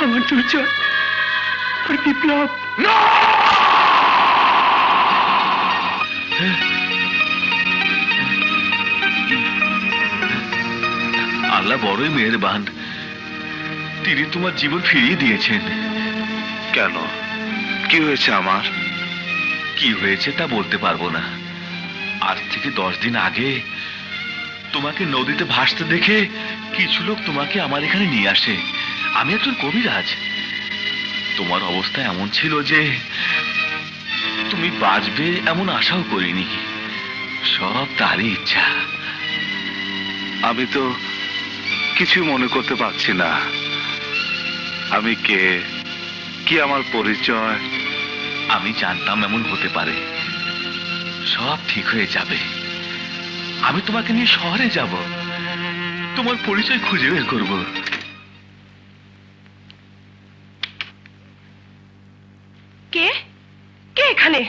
আমার দুর্জয় আর বিপ্লব। আল্লাহ বড়ই মেহেরবান, তিনি তোমার জীবন ফিরিয়ে দিয়েছেন। কেন, কি হয়েছে আমার? কি হয়েছে তা বলতে পারবো না। আজ থেকে 10 দিন আগে তোমাকে নদীতে ভাসতে দেখে কিছু লোক তোমাকে আমার এখানে নিয়ে আসে। আমি একজন কবিরাজ। তোমার অবস্থা এমন ছিল যে তুমি বাঁচবে এমন আশাও করিনি। সব তারই ইচ্ছা। আমি তো কিছু মনে করতে পারছি না। আমি কে, কি আমার পরিচয়? আমি জানতাম এমন হতে পারে। সব ঠিক হয়ে যাবে। আমি তোমাকে নিয়ে শহরে যাব, তোমার পরিচয় খুঁজে বের করব। কে কে এখানে?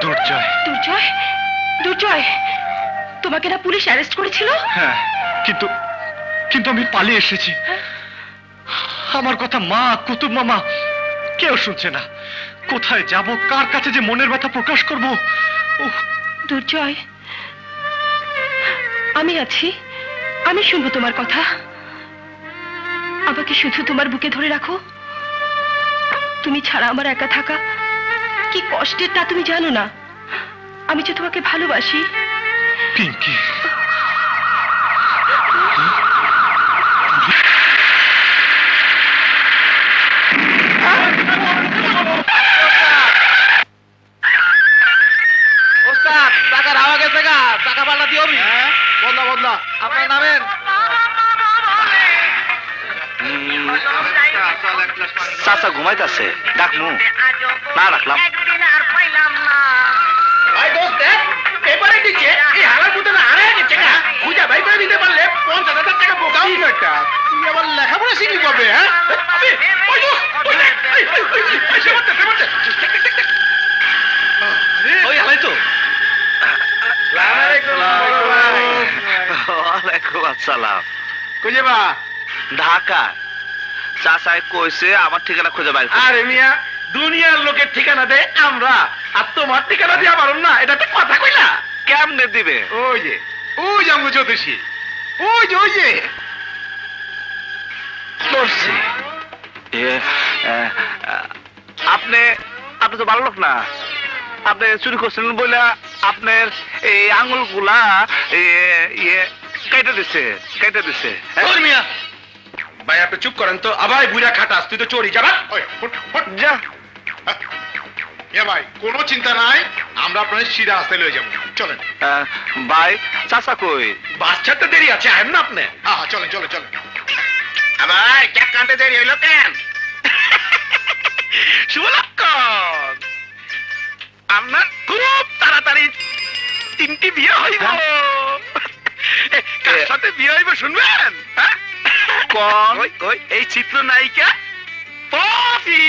দুর্জয়। দুর্জয়, দুর্জয়, তোমাকে না পুলিশ অ্যারেস্ট করেছিল? হ্যাঁ, কিন্তু কিন্তু আমি পালিয়ে এসেছি। আমার কথা মা, কুতুব মামা কেউ শুনছে না। কোথায় যাব, কার কাছে যে মনের ব্যথা প্রকাশ করব? দুর্জয়, আমি আছি, আমি শুনবো তোমার কথা। আমাকে শুধু তোমার বুকে ধরে রাখো। তুমি ছাড়া আমার একা থাকা কি কষ্টের তা তুমি জানো না। আমি যে তোমাকে ভালোবাসি। পিঙ্কি, টাকা রাওয়া গেছে গা, টাকা পাল্টা দিও। বদলা বদলা, আপনার নামের চাচা ঘুমাইতেছে, ডাকমু না রাখলাম। ভাই দোস্ত দেখ, পেপারে দিচ্ছে এই হালার মধ্যে না হারায় গেছে গা। খুঁজা ভাই করে দিতে পারলে 50,000 টাকা বোকা। কি একটা তুই আবার লেখাপড়া শিখি কবে? হ্যাঁ, ওই দোস্ত, ওই দেখ, এই সেমাতে সেমাতে ওই হালাই তো। ওয়ালাইকুম আসসালাম। কই যাবা? ঢাকা। চাচাই কইছে আমার ঠিকানা খুঁজে বাইর করতে। আরে মিয়া, দুনিয়ার লোকের ঠিকানা দেয় আমরা, আর তোমার ঠিকানা দিয়া পারো না। এটা তো কথা কইলা। কেমনে দিবে? ওই যে আমগো জ্যোতিষী, ওই যে করছি। আপনি আপনি তো ভালো লোক না। আপনি চুরি করছিলেন বলে আপনার এই আঙুল গুলা কেটে দিছে। মিয়া ভাই, আপনি চুপ করেন তো। আবার বুড়া খাটাস, তুই তো চোরি যাবা। যা ভাই, কোনো চিন্তা নাই, আমরা আপনার শিরা আসতে লয়ে যাবো। চলেন ভাই, চাচা কই? বাচ্চাটা দেরি আছে, আহেন না আপনি। হ্যাঁ, চলেন চলেন চলেন। আবার ক্যাক কানতে দেরি হইলো কেন? শুভলক্ষণ, আপনার খুব তাড়াতাড়ি 3টি বিয়ে হইব। কার সাথে বিয়ে হইব শুনবেন? কোন? ওই এই চিত্রনায়িকা পপি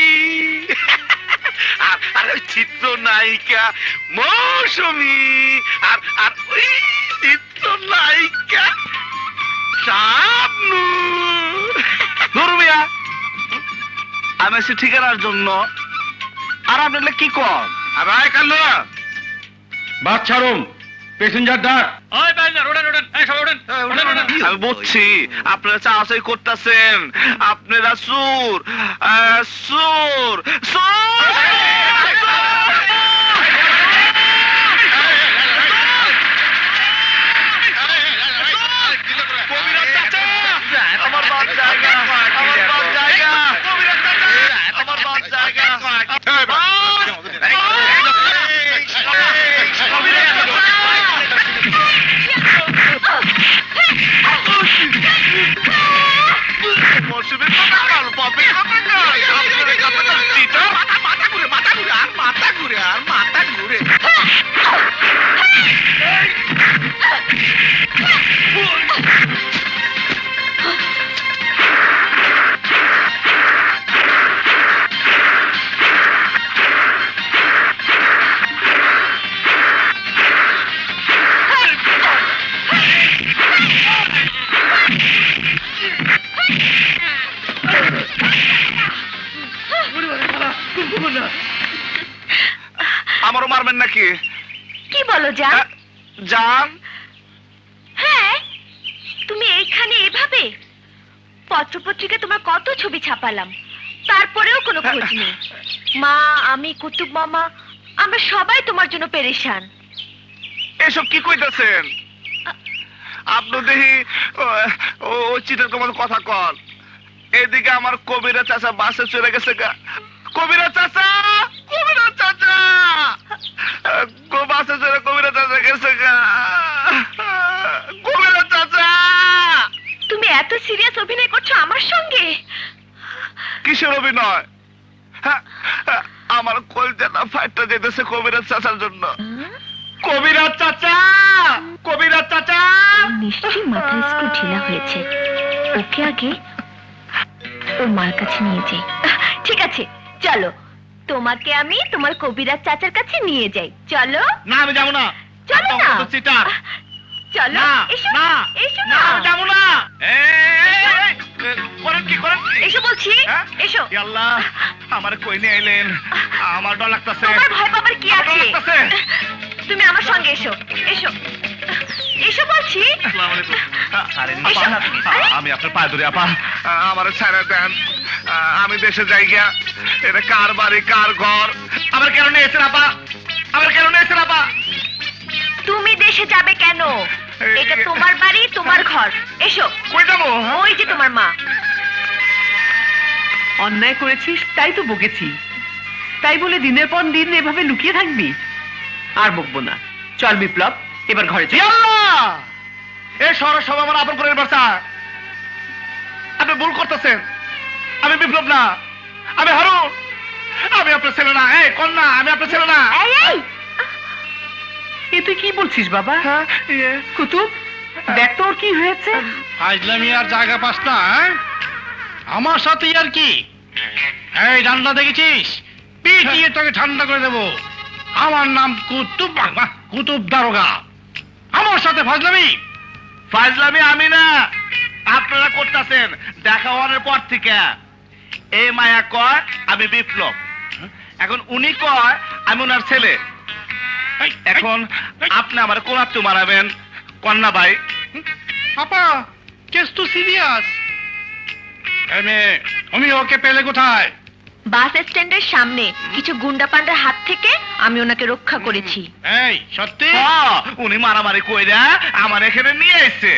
আর ওই চিত্রনায়িকা মৌসুমী আর ওই চিত্রনায়িকা শাবনূর। ধর্মিয়া, আমি আছি ঠিকানার জন্য। আর আপনার কি কম? আবার কালো বাচ্চা রুম, প্যাসেঞ্জার ডাক। আমি বুঝছি আপনারা চাষাই করতেছেন। আপনারা সুর সুর সুর। আমার বাদ জায়গা, আমার বাদ জায়গা, আমার বাদ জায়গা। মাথা ঘুরে আর মাথা ঘুরে। নামেন নাকি? কি বলো জান? জান? হ্যাঁ, তুমি এইখানে এভাবে? পত্রপত্রিকা তোমার কত ছবি ছাপালাম, তারপরেও কোনো খোঁজ নেই। মা, আমি, কুতুব মামা, আমরা সবাই তোমার জন্য পেরেশান। এসব কি কইতাছেন? আপনি দেখি ও চিটার তোমার কথা কন। এদিকে আমার কবিরা চাচা বাসে চলে গেছে গা। কবিরা চাচা, কবিরা চাচা, বাসে চলে কবিরা চাচা গেছে গা। কবিরা চাচা! তুমি এত সিরিয়াস অভিনয় করছো আমার সঙ্গে? কিসের অভিনয়? আমার কলজাটা ফাইটটা যেতেছে কবিরাজ চাচার জন্য। কবিরাজ চাচা, কবিরাজ চাচা। নিশ্চয়ই মাথার স্ক্রু ঢিলা হয়েছে। ওকে আগে ওর মার কাছে নিয়ে যাই। ঠিক আছে, চলো, তোমাকে আমি তোমার কবিরাজ চাচার কাছে নিয়ে যাই। চলো। না, আমি যাবো না। চলো না। আপনার মতো চিটার। চলো, না, এসো না, এসো না, না। আমি যাবো না। করেন কি, করেন কি? এসো বলছি, হ্যাঁ? এসো। ই আল্লাহ, আমার কই নিয়ে আইলেন? আমার ডর লাগতাছে। তোমার ভয় পাবার কি আমার ডর আছে? লাগতাছে। তুমি আমার সঙ্গে এসো, এসো, এসো বলছি। আসসালামু আলাইকুম। এসো। আরে? আমি আপনার পায়ে ধরে আপা, আমার ছেড়ে দেন। আমি দেশে যাই গিয়া। এটা কার বাড়ি, কার ঘর? আমার কেন নিয়েছেন আপা? আমার কেন নিয়েছেন আপা? তুমি দেশে যাবে কেন? এটা তোমার বাড়ি, তোমার ঘর। এসো। কই যাবো? ওই যে তোমার মা। অন্যায় করেছিস তাই তো বকেছি, তাই বলে দিনের পর দিন এভাবে লুকিয়ে থাকবি? আর বকবো না, চল বিপ্লব, এবার ঘরে ই চল। আল্লাহ! এই শহরের সব আমার আপন করে বাসা। আপনি ভুল করতেছেন। আমি বিপ্লব না, আমি হারুন। আমি আপনার ছেলে না। এই কন্যা, আমি আপনার ছেলে না। এই, এই, এ তুই কি বলছিস বাবা? হ্যাঁ, ইয়ে। কুতুব, দেখ তোর কি হয়েছে। ফাজলামি আর জায়গা পাস না, হ্যাঁ? আমার সাথে আর কি? এই ডান্ডা দেখেছিস? পিটিয়ে তোকে ঠান্ডা করে দেবো। আমার নাম কুতুব, কুতুব দারোগা। আমার সাথে ফাজলামি? ফাজলামি আমি না, আপনারা করতেছেন দেখা হওয়ার পর থেকে। এই মায়া কয় আমি বিপ্লব, এখন উনি কয় আমি ওনার ছেলে। এখন আপনি আমার কোন আত্মীয় মারাবেন? কন্যা ভাই। আপা, কেস তো সিরিয়াস। তুমি ওকে পেলে কোথায়? বাস স্ট্যান্ডের সামনে কিছু গুন্ডা পান্ডার হাত থেকে আমি ওনাকে রক্ষা করেছি। এই সত্যি? উনি মারামারি কইরা আমার এখানে নিয়ে এসছে।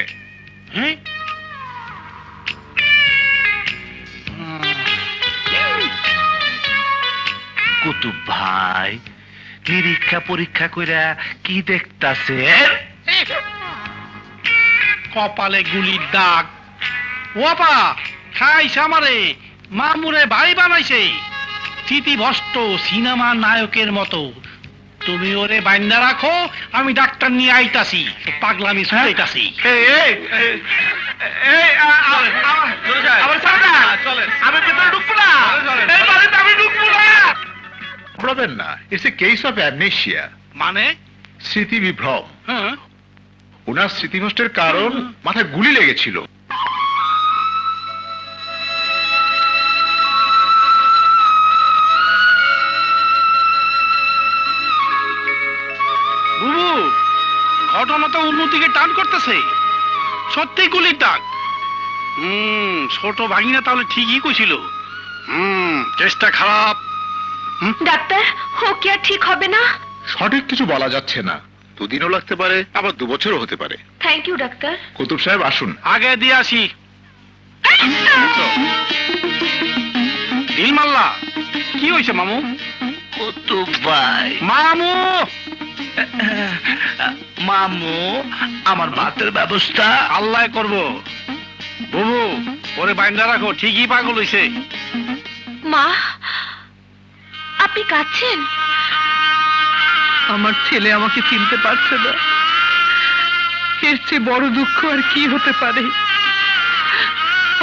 হ্যাঁ? কুতুব ভাই, নিরীক্ষা পরীক্ষা কইরা কি দেখতাছে? কপালে গুলির দাগ। ওপা খাইছে আমারে, মামুরে বাড়ি বানাইছে স্মৃতি ভষ্ট সিনেমা নায়কের মতো। তুমি ওরে বাইন্দা রাখো, আমি ডাক্তার নিয়ে আইতাছি, পাগলামি শুনাইতাছি। আমার সামনে আমি ভেতরে ঢুকবো না, এই বাড়িতে আমি ঢুকবো না। ঘাবড়াবেন না, it's a case of amnesia, মানে? স্মৃতি বিভ্রম। হ্যাঁ? ওনার স্মৃতিভ্রষ্টের কারণ মাথায় গুলি লেগেছিল। বুবু, ঘটনা তো উন্নতিকে টান করতেছে। সত্যি গুলির দাগ। ছোট ভাগিনা তাহলে ঠিকই কইছিল। চেষ্টা খারাপ। ডাক্তার, ও কি আর ঠিক হবে না? সঠিক কিছু বলা যাচ্ছে না, দুদিনও লাগতে পারে, আবার 2 বছরও হতে পারে। Thank you doctor. কুতুব সাহেব আসুন। আগে দিয়ে আসি। দিল মাল্লা, কি হয়েছে মামু? কুতুব ভাই, মামু! মামু, আমার ভাতের ব্যবস্থা আল্লাহ করব। বুবু, ওরে বাইন্দা রাখো, ঠিকই পাগল হইছে। মা, আপনি কাঁদছেন? আমার ছেলে আমাকে চিনতে পারছে না, এর চেয়ে বড় দুঃখ আর কি হতে পারে?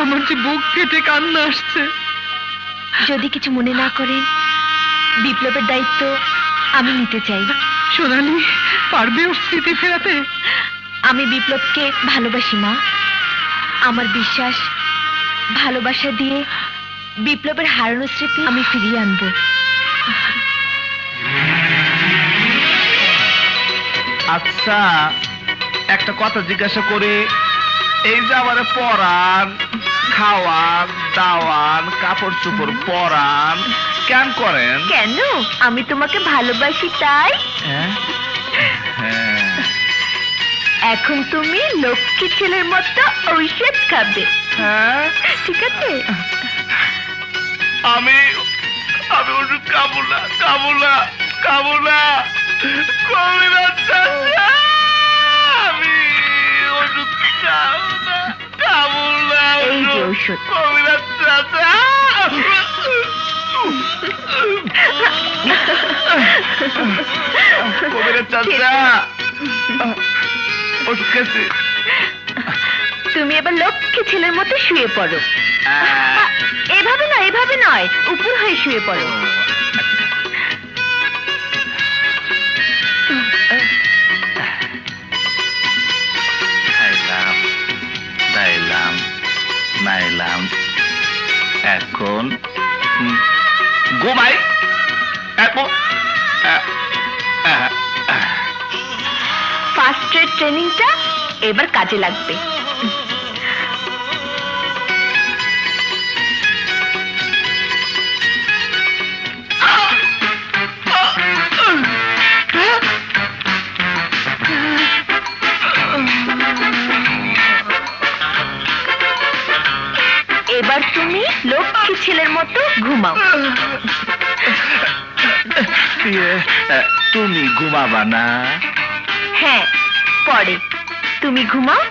আমার যে বুক ফেটে কান্না আসছে। যদি কিছু মনে না করেন, বিপ্লবের দায়িত্ব আমি নিতে চাই। সোনালি, পারবে ওর স্মৃতি ফেরাতে? আমি বিপ্লবকে ভালোবাসি মা। আমার বিশ্বাস, ভালোবাসা দিয়ে বিপ্লবের হারানো স্মৃতি আমি ফিরিয়ে আনবো। আচ্ছা একটা কথা জিজ্ঞাসা করি, এই যে আমার পরান, খাওয়ান, দাওয়ান, কাপড় চোপড় পরান কেন করেন? কেন আমি তোমাকে ভালোবাসি তাই। হ্যাঁ হ্যাঁ। এখন তুমি লক্ষ্মী ছেলের মতো ঔষধ খাবে, হ্যাঁ ঠিক আছে? আমি আমি ওষুধ খাবো না, খাবো না, খাবো না, কবিরাজ চাচা, আমি ওষুধ খাবো না, খাবো না, এই যে ওষুধ। কবিরাজ চাচা। কবিরাজ চাচা ওষুধ খেয়েছি। তুমি এবার লক্ষ্মী ছেলের মতো শুয়ে পড়ো। এভাবে নয়, এভাবে নয়, উপর হয়ে শুয়ে পড়ো। খাইলাম, দাইলাম, নাইলাম, এখন ঘুমাই। এখন ফার্স্ট এড ট্রেনিংটা এবার কাজে লাগবে। এবার তুমি লক্ষ্মী ছেলের মতো ঘুমাও। তুমি ঘুমাবা না? হ্যাঁ, পরে তুমি ঘুমাও।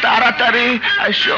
তাড়াতাড়ি আসো।